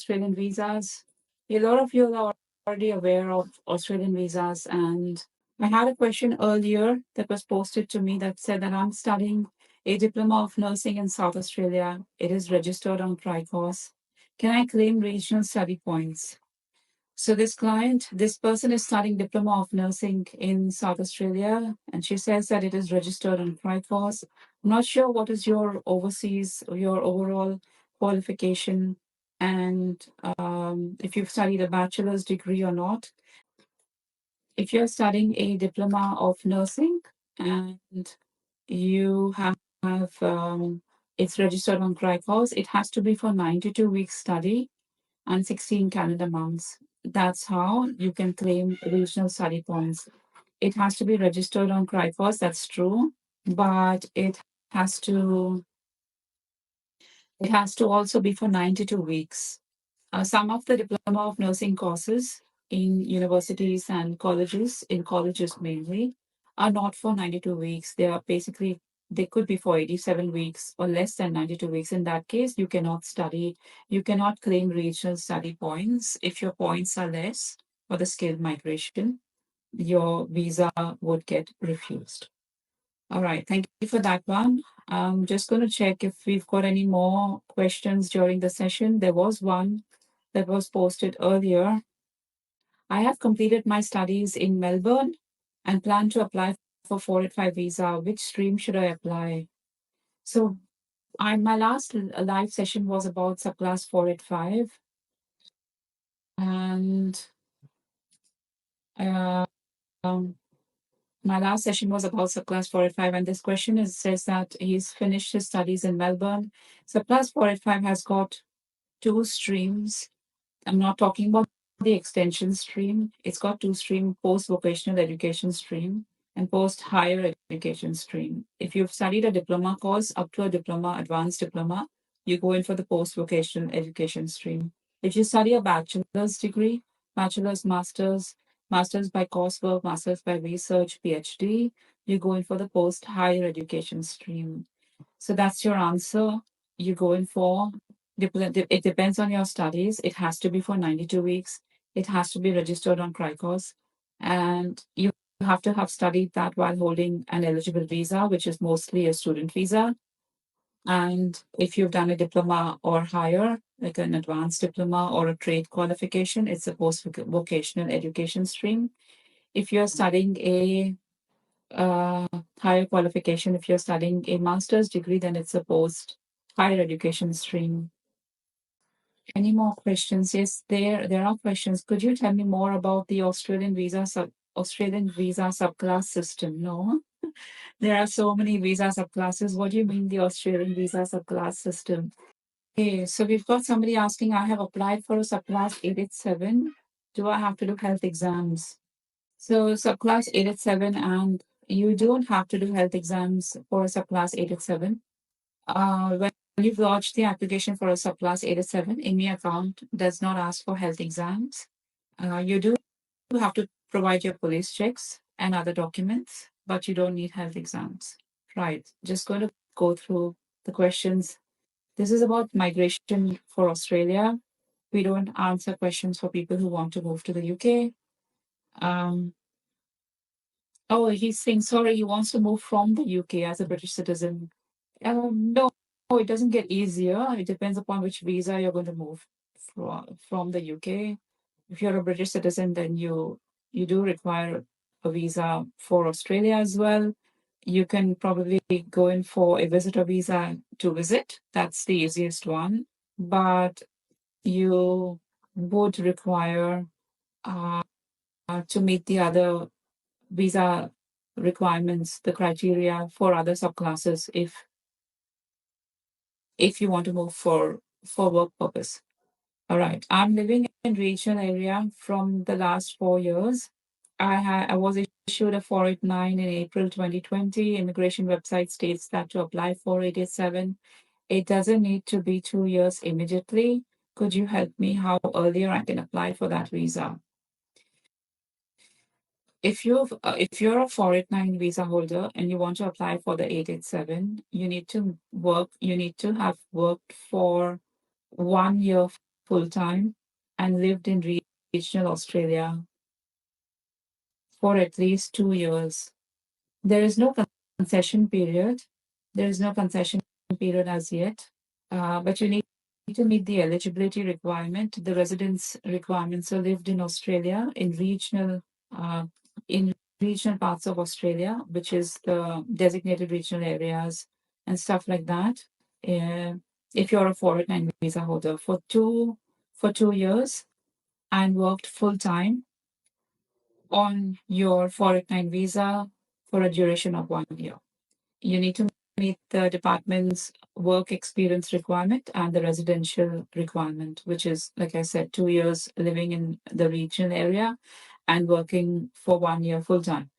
Australian visas. A lot of you are already aware of Australian visas, and I had a question earlier that was posted to me that said that I'm studying a diploma of nursing in South Australia. It is registered on CRICOS. Can I claim regional study points? So this person is studying diploma of nursing in South Australia, and she says that it is registered on CRICOS. I'm not sure what is your your overall qualification, and if you've studied a bachelor's degree or not. If you're studying a diploma of nursing and you have it's registered on CRICOS, it has to be for 92 weeks study and 16 calendar months. That's how you can claim regional study points. It has to be registered on CRICOS, that's true, but has to it has to also be for 92 weeks. Some of the diploma of nursing courses in universities and colleges, in colleges mainly, are not for 92 weeks. They are basically, they could be for 87 weeks or less than 92 weeks. In that case, you cannot study, you cannot claim regional study points. If your points are less for the skilled migration, your visa would get refused. All right, thank you for that one. I'm just going to check if we've got any more questions during the session. There was one that was posted earlier. I have completed my studies in Melbourne and plan to apply for 485 visa. Which stream should I apply? So my last live session was about subclass 485. And my last session was about subclass 485. And this question says that he's finished his studies in Melbourne. Subclass 485 has got two streams. I'm not talking about the extension stream. It's got two stream, post-vocational education stream and post-higher education stream. If you've studied a diploma course up to a diploma, advanced diploma, you go in for the post-vocational education stream. If you study a bachelor's degree, bachelor's, master's by coursework, master's by research, PhD, you go in for the post-higher education stream. So that's your answer. You go in for it depends on your studies. It has to be for 92 weeks. It has to be registered on CRICOS. And you have to have studied that while holding an eligible visa, which is mostly a student visa. And if you've done a diploma or higher, like an advanced diploma or a trade qualification, it's a post-vocational education stream. If you're studying a higher qualification, if you're studying a master's degree, then it's a post-higher education stream. Any more questions? Yes, there are questions. Could you tell me more about the Australian visa subclass system? No, there are so many visa subclasses. What do you mean the Australian visa subclass system? Okay, so we've got somebody asking, I have applied for a subclass 887. Do I have to do health exams? So subclass 887, and you don't have to do health exams for a subclass 887. When you've lodged the application for a subclass 887, IMI account does not ask for health exams. You do have to provide your police checks and other documents, but you don't need health exams. Right. Just going to go through the questions. This is about migration for Australia. We don't answer questions for people who want to move to the UK. Oh, he's saying sorry, he wants to move from the UK as a British citizen. No, it doesn't get easier. It depends upon which visa you're going to move from the UK. If you're a British citizen, then you do require a visa for Australia as well. You can probably go in for a visitor visa to visit. That's the easiest one. But you would require to meet the other visa requirements, the criteria for other subclasses if you want to move for work purpose. All right. I'm living in regional area from the last 4 years. I was issued a 489 in April 2020. Immigration website states that to apply for 887, it doesn't need to be 2 years immediately. Could you help me how earlier I can apply for that visa? If you're a 489 visa holder and you want to apply for the 887, you need to have worked for 1 year full time and lived in regional Australia for at least 2 years. There is no concession period. There is no concession period as yet, but you need to meet the eligibility requirement, the residence requirements. So lived in Australia uh, in regional parts of Australia, which is the designated regional areas and stuff like that. Uh, if you're a 489 visa holder for 2 years and worked full time on your 489 visa for a duration of 1 year. You need to meet the department's work experience requirement and the residential requirement, which is, like I said, 2 years living in the regional area and working for 1 year full time.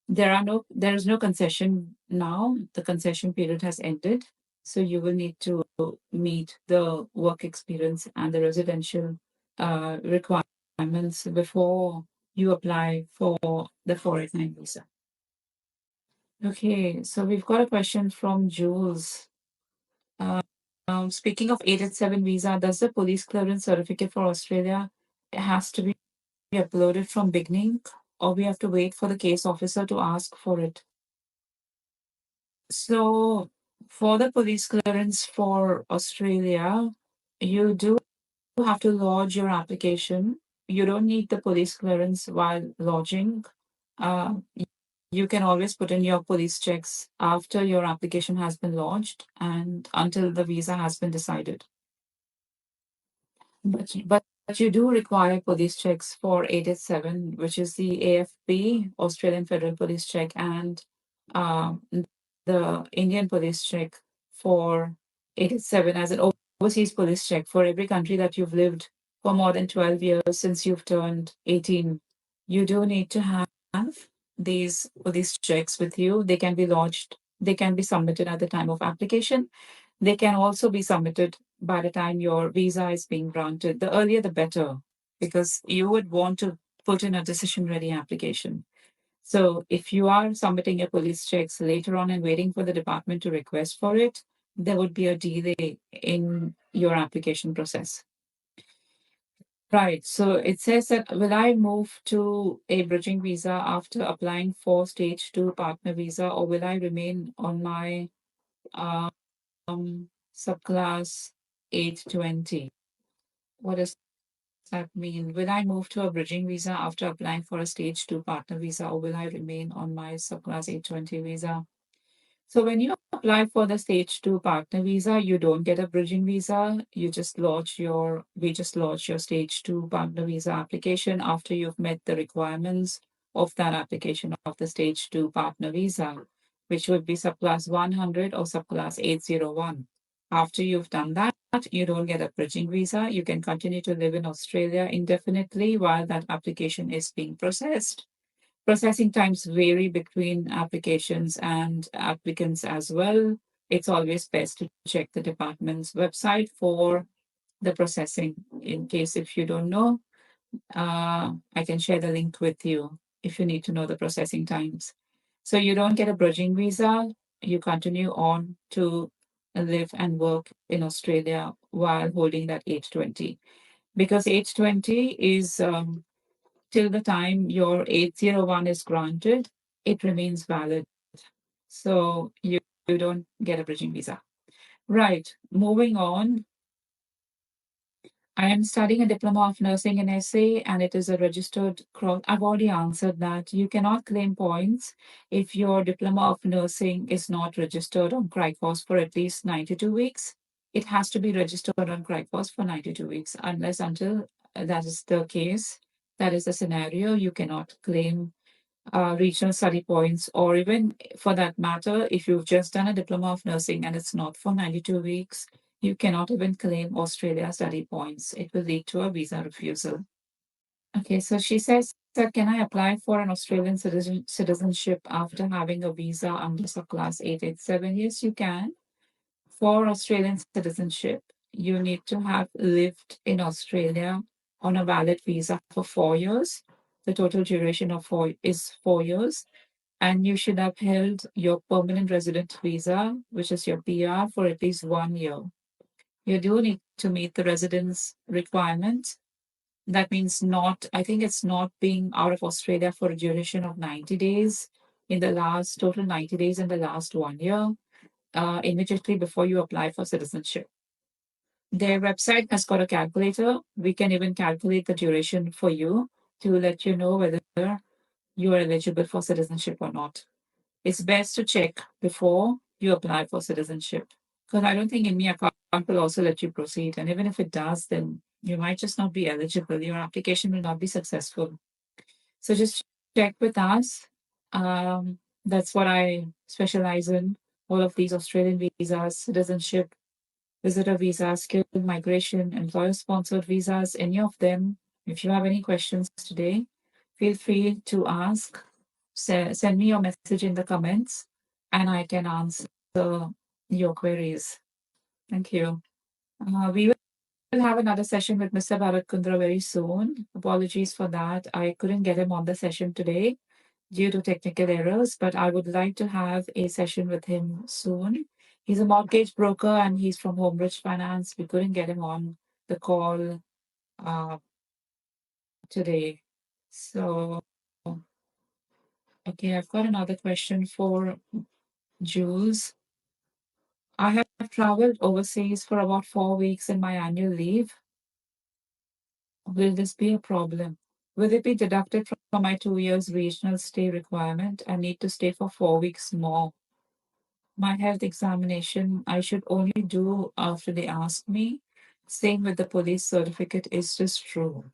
There is no concession now. The concession period has ended. So you will need to meet the work experience and the residential requirements before you apply for the 489 visa. Okay, so we've got a question from Jules. Speaking of 887 visa, does the police clearance certificate for Australia has to be uploaded from beginning, or we have to wait for the case officer to ask for it? So for the police clearance for Australia, you do have to lodge your application. You don't need the police clearance while lodging. Uh, you can always put in your police checks after your application has been lodged and until the visa has been decided. But you do require police checks for 887, which is the AFP, Australian Federal Police Check, and um, the Indian police check for 887 as an overseas police check for every country that you've lived for more than 12 years since you've turned 18. You do need to have these police checks with you. They can be lodged, they can be submitted at the time of application. They can also be submitted by the time your visa is being granted. The earlier, the better, because you would want to put in a decision ready application. So if you are submitting your police checks later on and waiting for the department to request for it, there would be a delay in your application process. Right. So it says that will I move to a bridging visa after applying for stage 2 partner visa, or will I remain on my subclass 820? What does that mean? Will I move to a bridging visa after applying for a stage 2 partner visa, or will I remain on my subclass 820 visa? So when you apply for the stage 2 partner visa, you don't get a bridging visa. We just lodge your stage 2 partner visa application after you've met the requirements of that application of the stage 2 partner visa, which would be subclass 100 or subclass 801. After you've done that, you don't get a bridging visa. You can continue to live in Australia indefinitely while that application is being processed. Processing times vary between applications and applicants as well. It's always best to check the department's website for the processing. In case if you don't know, I can share the link with you if you need to know the processing times. So you don't get a bridging visa. You continue on to live and work in Australia while holding that 820. Because 820 is till the time your 801 is granted, it remains valid. So you don't get a bridging visa. Right. Moving on. I am studying a diploma of nursing in SA and it is a registered cross. I've already answered that. You cannot claim points if your diploma of nursing is not registered on Cricos for at least 92 weeks. It has to be registered on Cricos for 92 weeks, until that is the case. That is the scenario. You cannot claim regional study points, or even for that matter, if you've just done a diploma of nursing and it's not for 92 weeks, you cannot even claim Australia study points. It will lead to a visa refusal. Okay, so she says that can I apply for an Australian citizenship after having a visa under subclass 887? Yes, you can. For Australian citizenship, you need to have lived in Australia on a valid visa for 4 years. The total duration of is 4 years. And you should have held your permanent resident visa, which is your PR, for at least 1 year. You do need to meet the residence requirement. That means not, I think it's not being out of Australia for a duration of 90 days in the last, total 90 days in the last 1 year, immediately before you apply for citizenship. Their website has got a calculator. We can even calculate the duration for you to let you know whether you are eligible for citizenship or not. It's best to check before you apply for citizenship, because I don't think IMI account will also let you proceed. And even if it does, then you might just not be eligible. Your application will not be successful. So just check with us. That's what I specialize in. All of these Australian visas, citizenship, visitor visa, skilled migration, employer sponsored visas, any of them. If you have any questions today, feel free to ask. Send me your message in the comments and I can answer your queries. Thank you. We will have another session with Mr. Bharat Kundra very soon. Apologies for that. I couldn't get him on the session today due to technical errors, but I would like to have a session with him soon. He's a mortgage broker and he's from Homebridge Finance. We couldn't get him on the call today. So, okay, I've got another question for Jules. I have traveled overseas for about 4 weeks in my annual leave. Will this be a problem? Will it be deducted from my 2 years regional stay requirement? I need to stay for 4 weeks more. My health examination I should only do after they ask me. Same with the police certificate. Is this true?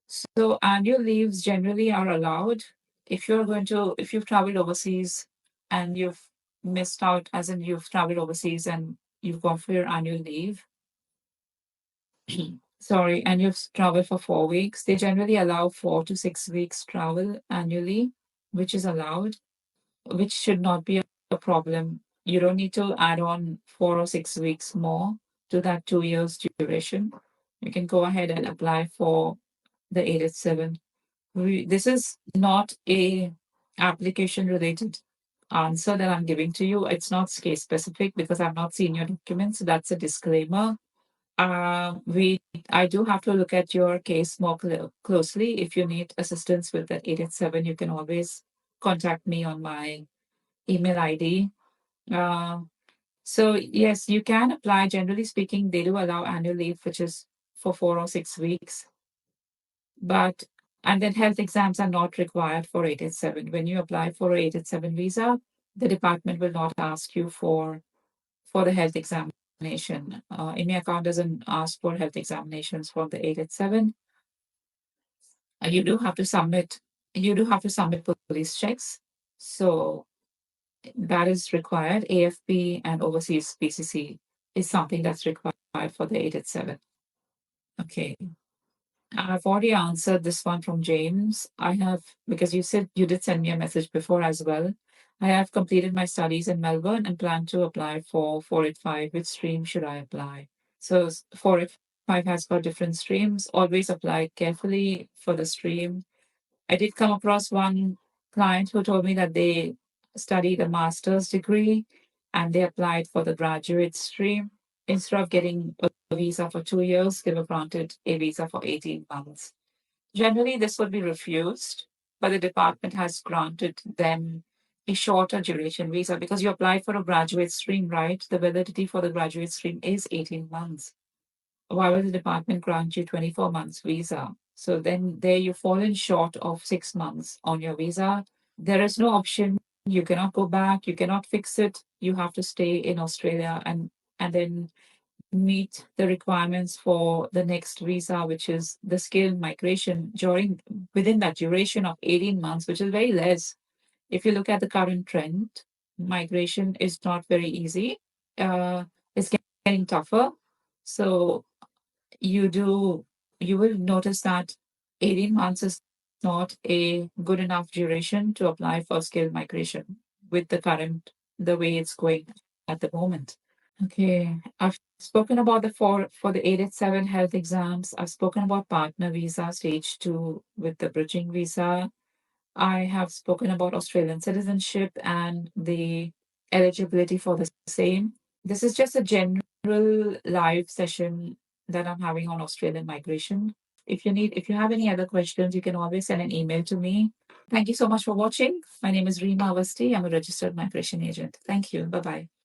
So annual leaves generally are allowed. If you've traveled overseas and you've missed out, as in you've traveled overseas and you've gone for your annual leave, sorry, and you've traveled for 4 weeks, they generally allow 4 to 6 weeks travel annually, which is allowed, which should not be a problem. You don't need to add on 4 or 6 weeks more to that 2 years duration. You can go ahead and apply for the 887. This is not a application related answer that I'm giving to you. It's not case specific because I've not seen your documents. So that's a disclaimer. We I do have to look at your case more closely. If you need assistance with the 887, you can always contact me on my email ID. Uh, so yes, you can apply. Generally speaking, they do allow annual leave, which is for 4 or 6 weeks. But and then health exams are not required for 887. When you apply for a 887 visa, the department will not ask you for the health examination. IMI account doesn't ask for health examinations for the 887. You do have to submit. You do have to submit police checks. So that is required. AFP and overseas PCC is something that's required for the 887. Okay. I've already answered this one from James. I have, because you said you did send me a message before as well. I have completed my studies in Melbourne and plan to apply for 485. Which stream should I apply? So 485 has got different streams. Always apply carefully for the stream. I did come across one client who told me that they studied a master's degree and they applied for the graduate stream. Instead of getting a visa for 2 years, they were granted a visa for 18 months. Generally, this would be refused, but the department has granted them a shorter duration visa because you apply for a graduate stream, right? The validity for the graduate stream is 18 months. Why will the department grant you 24 months visa? So then there you fall in short of 6 months on your visa. There is no option. You cannot go back. You cannot fix it. You have to stay in Australia and then meet the requirements for the next visa, which is the skilled migration during within that duration of 18 months, which is very less. If you look at the current trend, migration is not very easy. It's getting tougher. So you do you will notice that 18 months is not a good enough duration to apply for skilled migration with the way it's going at the moment. Okay, I've spoken about for the 887 health exams. I've spoken about partner visa stage 2 with the bridging visa. I have spoken about Australian citizenship and the eligibility for the same. This is just a general live session that I'm having on Australian migration. If you have any other questions, you can always send an email to me. Thank you so much for watching. My name is Reema Avasti. I'm a registered migration agent. Thank you. Bye bye.